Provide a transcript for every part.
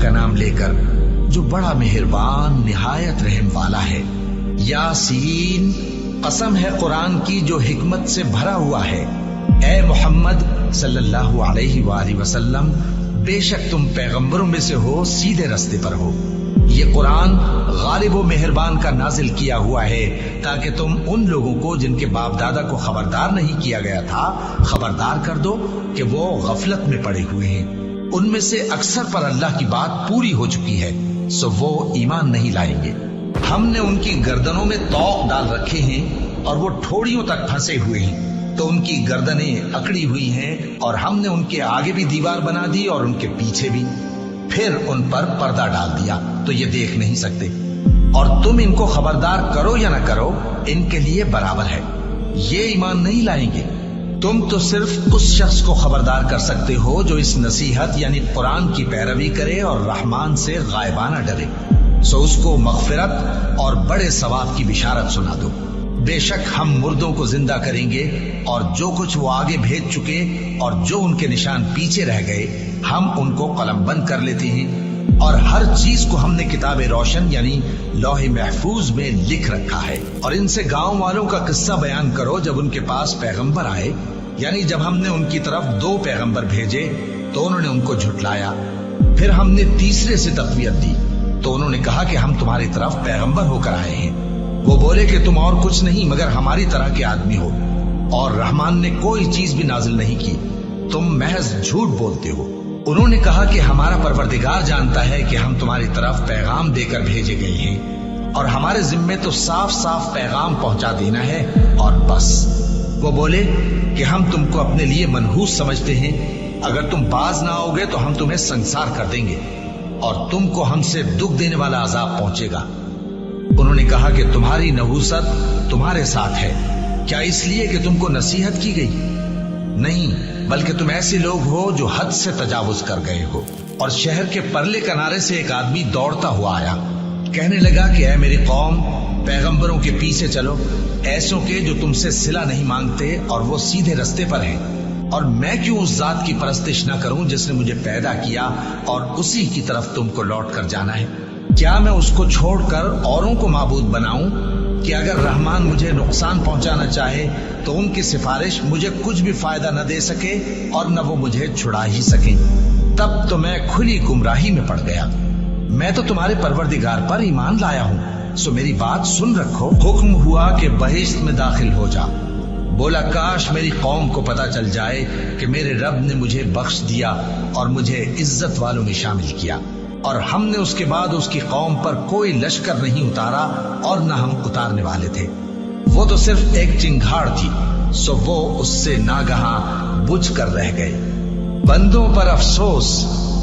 का नाम लेकर जो बड़ा मेहरबान निहायत रहम वाला है। यासीन, कसम है कुरान की जो हिकमत से भरा हुआ है। ए मोहम्मद सल्लल्लाहु अलैहि वसल्लम, बेशक तुम पैगंबरों में से हो, सीधे रास्ते पर हो। ये कुरान गालिब व मेहरबान का नाजिल किया हुआ है ताकि तुम उन लोगों को जिनके बाप दादा को खबरदार नहीं किया गया था खबरदार कर दो कि वो गफलत में पड़े हुए हैं। उनमें से अक्सर पर अल्लाह की बात पूरी हो चुकी है, सो वो ईमान नहीं लाएंगे। हमने उनकी गर्दनों में तौक डाल रखे हैं और वो ठोड़ियों तक फंसे हुए हैं, तो उनकी गर्दनें अकड़ी हुई हैं और हमने उनके आगे भी दीवार बना दी और उनके पीछे भी, फिर उन पर पर्दा डाल दिया तो ये देख नहीं सकते। और तुम इनको खबरदार करो या ना करो, इनके लिए बराबर है, ये ईमान नहीं लाएंगे। तुम तो सिर्फ उस शख्स को खबरदार कर सकते हो जो इस नसीहत यानी कुरान की पैरवी करे और रहमान से गायबाना डरे, सो उसको मगफिरत और बड़े सवाब की बिशारत सुना दो। बेशक हम मुर्दों को जिंदा करेंगे और जो कुछ वो आगे भेज चुके और जो उनके निशान पीछे रह गए हम उनको कलमबंद कर लेते हैं, और हर चीज को हमने किताबे रोशन यानी लौहे महफूज में लिख रखा है। और इनसे गांव वालों का किस्सा बयान करो जब उनके पास पैगंबर आए, यानी जब हमने उनकी तरफ 2 पैगंबर भेजे तो उन्होंने उनको झुटलाया, फिर हमने तीसरे से तक़वियत दी तो उन्होंने कहा कि हम तुम्हारी तरफ पैगंबर होकर आए हैं। वो बोले कि तुम और कुछ नहीं मगर हमारी तरह के आदमी हो और रहमान ने कोई चीज भी नाजिल नहीं की, तुम महज झूठ बोलते हो। उन्होंने कहा कि हमारा परवरदिगार जानता है कि हम तुम्हारी तरफ पैगाम देकर भेजे गए हैं और हमारे जिम्मे तो साफ साफ पैगाम पहुंचा देना है और बस। वो बोले कि हम तुमको अपने लिए मनहूस समझते हैं, अगर तुम बाज ना आओगे तो हम तुम्हें संसार कर देंगे और तुमको हमसे दुख देने वाला अजाब पहुंचेगा। उन्होंने कहा कि तुम्हारी नहूसत तुम्हारे साथ है, क्या इसलिए कि तुमको नसीहत की गई? नहीं, बल्कि तुम ऐसे लोग हो जो हद से तजावुज कर गए हो। और शहर के परले किनारे से एक आदमी दौड़ता हुआ आया, कहने लगा कि ऐ मेरी कौम, पैगंबरों के पीछे चलो, ऐसों के जो तुमसे सिला नहीं मांगते और वो सीधे रास्ते पर हैं। और मैं क्यों उस जात की परस्तिश न करूं जिसने मुझे पैदा किया और उसी की तरफ तुमको लौट कर जाना है? क्या मैं उसको छोड़कर औरों को माबूद बनाऊं कि अगर रहमान मुझे नुकसान पहुंचाना चाहे तो उनकी सिफारिश मुझे कुछ भी फायदा न दे सके और न वो मुझे छुड़ा ही सके? तब तो मैं खुली गुमराही में पड़ गया। मैं तो तुम्हारे परवरदिगार पर ईमान लाया हूँ, सो मेरी बात सुन रखो। हुक्म हुआ कि बहिश्त में दाखिल हो जा। बोला काश मेरी कौम को पता चल जाए कि मेरे रब ने मुझे बख्श दिया और मुझे इज्जत वालों में शामिल किया, और हमने उसके बाद उसकी कौम पर कोई लश्कर नहीं उतारा और न हम उतारने वाले थे। वो तो सिर्फ एक चिंगाड़ थी, सो वो उससे नागहां बुझ कर रह गए। बंदों पर अफसोस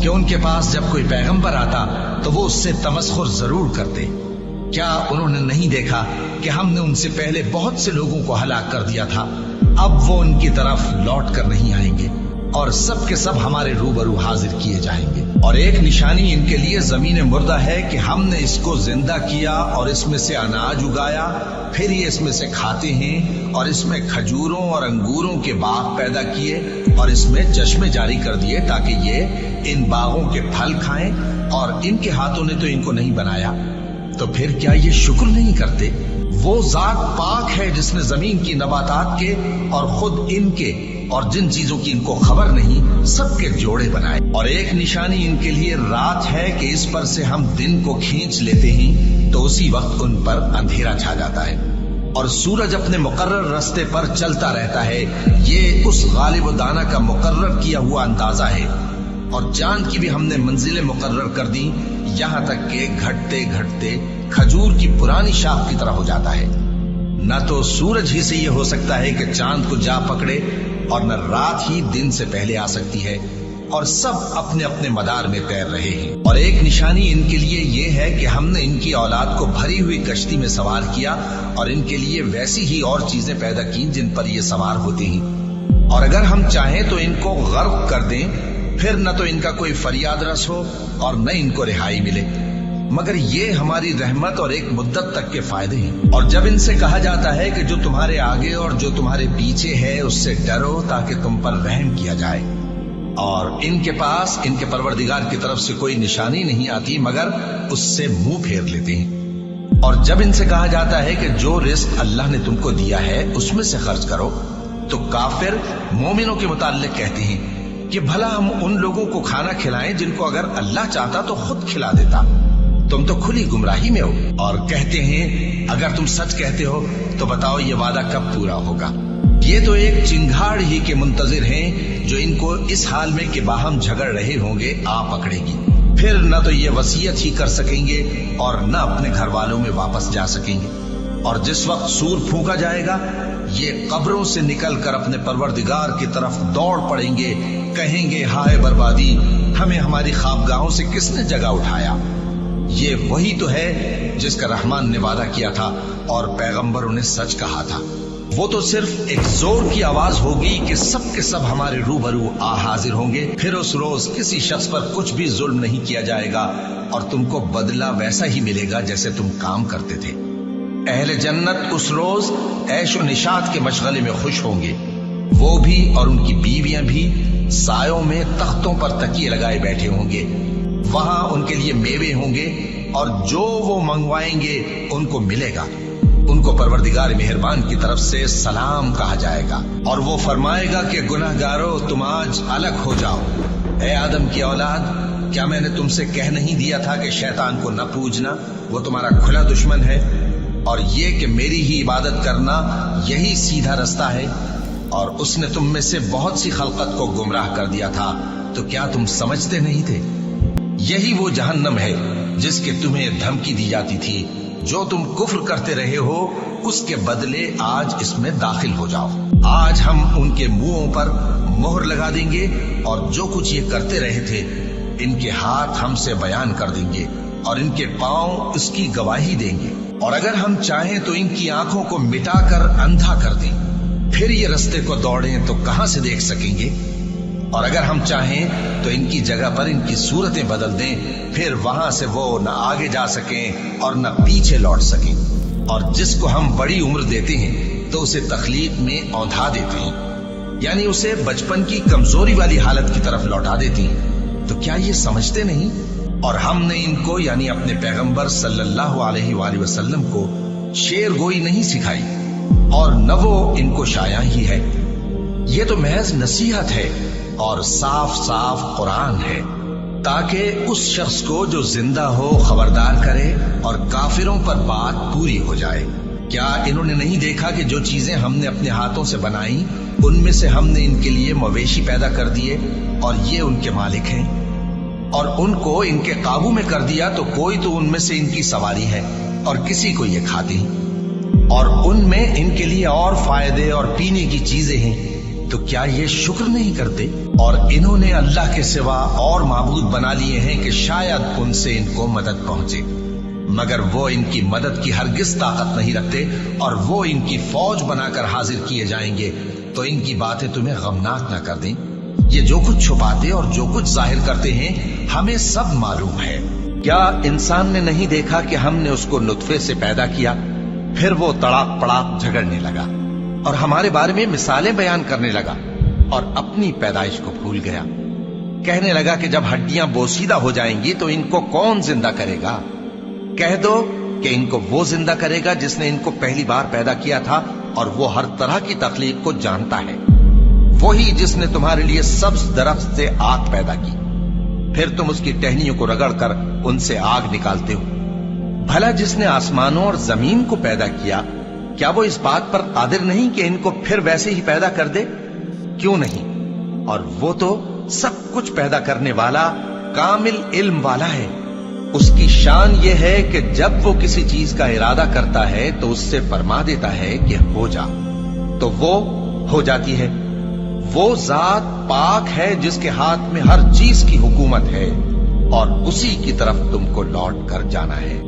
कि उनके पास जब कोई पैगंबर आता तो वो उससे तमस्खुर जरूर करते। क्या उन्होंने नहीं देखा कि हमने उनसे पहले बहुत से लोगों को हलाक कर दिया था? अब वो उनकी तरफ लौट कर नहीं आएंगे और सब के सब हमारे रूबरू हाजिर किए जाएंगे। और एक निशानी इनके लिए जमीन मुर्दा है कि हमने इसको जिंदा किया और इसमें से अनाज उगाया, फिर ये इसमें से खाते हैं, और इसमें खजूरों और अंगूरों के बाग पैदा किए और इसमें चश्मे जारी कर दिए ताकि ये इन बागों के फल खाएं, और इनके हाथों ने तो इनको नहीं बनाया, तो फिर क्या ये शुक्र नहीं करते? वो जात पाक है जिसने जमीन की नबातात के और खुद इनके और जिन चीजों की इनको खबर नहीं सबके जोड़े बनाए। और एक निशानी इनके लिए रात है कि इस पर से हम दिन को खींच लेते हैं तो उसी वक्त उन पर अंधेरा छा जाता है, और सूरज अपने मुकर्रर रास्ते पर चलता रहता है। ये उस गालिब व दाना का मुकर्रर किया हुआ अंदाजा है। और चांद की भी हमने मंजिलें मुकर्रर कर दी, यहाँ तक के घटते घटते खजूर की पुरानी शाख की तरह हो जाता है। न तो सूरज ही से ये हो सकता है कि चांद को जा पकड़े, और न रात ही दिन से पहले आ सकती है, और सब अपने अपने मदार में तैर रहे हैं। और एक निशानी इनके लिए ये है कि हमने इनकी औलाद को भरी हुई कश्ती में सवार किया और इनके लिए वैसी ही और चीजें पैदा की जिन पर ये सवार होते हैं। और अगर हम चाहें तो इनको गर्क कर दें, फिर न तो इनका कोई फरियाद रस हो और न इनको रिहाई मिले, मगर ये हमारी रहमत और एक मुद्दत तक के फायदे हैं। और जब इनसे कहा जाता है कि जो तुम्हारे आगे और जो तुम्हारे पीछे है उससे डरो ताकि तुम पर रहम किया जाए, اور ان کے پاس ان کے پروردگار کی طرف سے کوئی نشانی نہیں آتی مگر اس سے منہ پھیر لیتے ہیں۔ اور جب ان سے کہا جاتا ہے کہ جو رزق اللہ نے تم کو دیا ہے اس میں سے خرچ کرو، تو کافر مومنوں کے متعلق کہتے ہیں کہ بھلا ہم ان لوگوں کو کھانا کھلائیں جن کو اگر اللہ چاہتا تو خود کھلا دیتا، تم تو کھلی گمراہی میں ہو۔ اور کہتے ہیں اگر تم سچ کہتے ہو تو بتاؤ یہ وعدہ کب پورا ہوگا؟ یہ تو ایک چنگھاڑ ہی کے منتظر ہیں جو ان کو اس حال میں کہ باہم جھگڑ رہے ہوں گے آ پکڑے گی، پھر نہ تو یہ وصیت ہی کر سکیں گے اور نہ اپنے گھر والوں میں واپس جا سکیں گے۔ اور جس وقت سور پھونکا جائے گا یہ قبروں سے نکل کر اپنے پروردگار کی طرف دوڑ پڑیں گے، کہیں گے ہائے بربادی، ہمیں ہماری خوابگاہوں سے کس نے جگہ اٹھایا۔ یہ وہی تو ہے جس کا رحمان نے وعدہ کیا تھا اور پیغمبروں نے سچ کہا تھا۔ وہ تو صرف ایک زور کی آواز ہوگی کہ سب کے سب ہمارے روبرو آ حاضر ہوں گے، پھر اس روز کسی شخص پر کچھ بھی ظلم نہیں کیا جائے گا اور تم کو بدلہ ویسا ہی ملے گا جیسے تم کام کرتے تھے۔ اہل جنت اس روز عیش و نشاط کے مشغلے میں خوش ہوں گے، وہ بھی اور ان کی بیویاں بھی سایوں میں تختوں پر تکیے لگائے بیٹھے ہوں گے، وہاں ان کے لیے میوے ہوں گے اور جو وہ منگوائیں گے ان کو ملے گا۔ ان کو پروردگار مہربان کی طرف سے سلام کہا جائے گا اور وہ فرمائے گا کہ گناہگارو تم آج الگ ہو جاؤ۔ اے آدم کی اولاد، کیا میں نے تم سے کہہ نہیں دیا تھا کہ شیطان کو نہ پوجنا، وہ تمہارا کھلا دشمن ہے، اور یہ کہ میری ہی عبادت کرنا یہی سیدھا رستہ ہے؟ اور اس نے تم میں سے بہت سی خلقت کو گمراہ کر دیا تھا، تو کیا تم سمجھتے نہیں تھے؟ یہی وہ جہنم ہے جس کے تمہیں دھمکی دی جاتی تھی، جو تم کفر کرتے رہے ہو اس کے بدلے آج اس میں داخل ہو جاؤ۔ آج ہم ان کے منہوں پر مہر لگا دیں گے اور جو کچھ یہ کرتے رہے تھے ان کے ہاتھ ہم سے بیان کر دیں گے اور ان کے پاؤں اس کی گواہی دیں گے، اور اگر ہم چاہیں تو ان کی آنکھوں کو مٹا کر اندھا کر دیں، پھر یہ رستے کو دوڑیں تو کہاں سے دیکھ سکیں گے؟ اور اگر ہم چاہیں تو ان کی جگہ پر ان کی صورتیں بدل دیں، پھر وہاں سے وہ نہ آگے جا سکیں اور نہ پیچھے لوٹ سکیں۔ اور جس کو ہم بڑی عمر دیتے ہیں تو اسے تخلیق میں اوندھا دیتے ہیں، یعنی اسے بچپن کی کمزوری والی حالت کی طرف لوٹا دیتے ہیں۔ تو کیا یہ سمجھتے نہیں؟ اور ہم نے ان کو یعنی اپنے پیغمبر صلی اللہ علیہ وآلہ وسلم کو شعر گوئی نہیں سکھائی، اور نہ وہ ان کو شایع ہی ہے، یہ تو محض نصیحت ہے اور صاف صاف قرآن ہے، تاکہ اس شخص کو جو زندہ ہو خبردار کرے اور کافروں پر بات پوری ہو جائے۔ کیا انہوں نے نہیں دیکھا کہ جو چیزیں ہم نے اپنے ہاتھوں سے بنائی ان میں سے ہم نے ان کے لیے مویشی پیدا کر دیے اور یہ ان کے مالک ہیں، اور ان کو ان کے قابو میں کر دیا تو کوئی تو ان میں سے ان کی سواری ہے اور کسی کو یہ کھاتے ہیں، اور ان میں ان کے لیے اور فائدے اور پینے کی چیزیں ہیں، تو کیا یہ شکر نہیں کرتے؟ اور انہوں نے اللہ کے سوا اور معبود بنا لیے ہیں کہ شاید ان سے ان کو مدد پہنچے، مگر وہ ان کی مدد کی ہرگز طاقت نہیں رکھتے، اور وہ ان کی فوج بنا کر حاضر کیے جائیں گے تو ان کی باتیں تمہیں غمناک نہ کر دیں۔ یہ جو کچھ چھپاتے اور جو کچھ ظاہر کرتے ہیں ہمیں سب معلوم ہے۔ کیا انسان نے نہیں دیکھا کہ ہم نے اس کو نطفے سے پیدا کیا، پھر وہ تڑاک پڑاک جھگڑنے لگا اور ہمارے بارے میں مثالیں بیان کرنے لگا اور اپنی پیدائش کو بھول گیا، کہنے لگا کہ جب ہڈیاں بوسیدہ ہو جائیں گی تو ان کو کون زندہ کرے گا؟ کہہ دو کہ ان کو وہ زندہ کرے گا جس نے ان کو پہلی بار پیدا کیا تھا، اور وہ ہر طرح کی تخلیق کو جانتا ہے، وہی جس نے تمہارے لیے سبز درخت سے آگ پیدا کی، پھر تم اس کی ٹہنیوں کو رگڑ کر ان سے آگ نکالتے ہو۔ بھلا جس نے آسمانوں اور زمین کو پیدا کیا، کیا وہ اس بات پر قادر نہیں کہ ان کو پھر ویسے ہی پیدا کر دے؟ کیوں نہیں؟ اور وہ تو سب کچھ پیدا کرنے والا کامل علم والا ہے۔ اس کی شان یہ ہے کہ جب وہ کسی چیز کا ارادہ کرتا ہے تو اس سے فرما دیتا ہے کہ ہو جا، تو وہ ہو جاتی ہے۔ وہ ذات پاک ہے جس کے ہاتھ میں ہر چیز کی حکومت ہے، اور اسی کی طرف تم کو لوٹ کر جانا ہے۔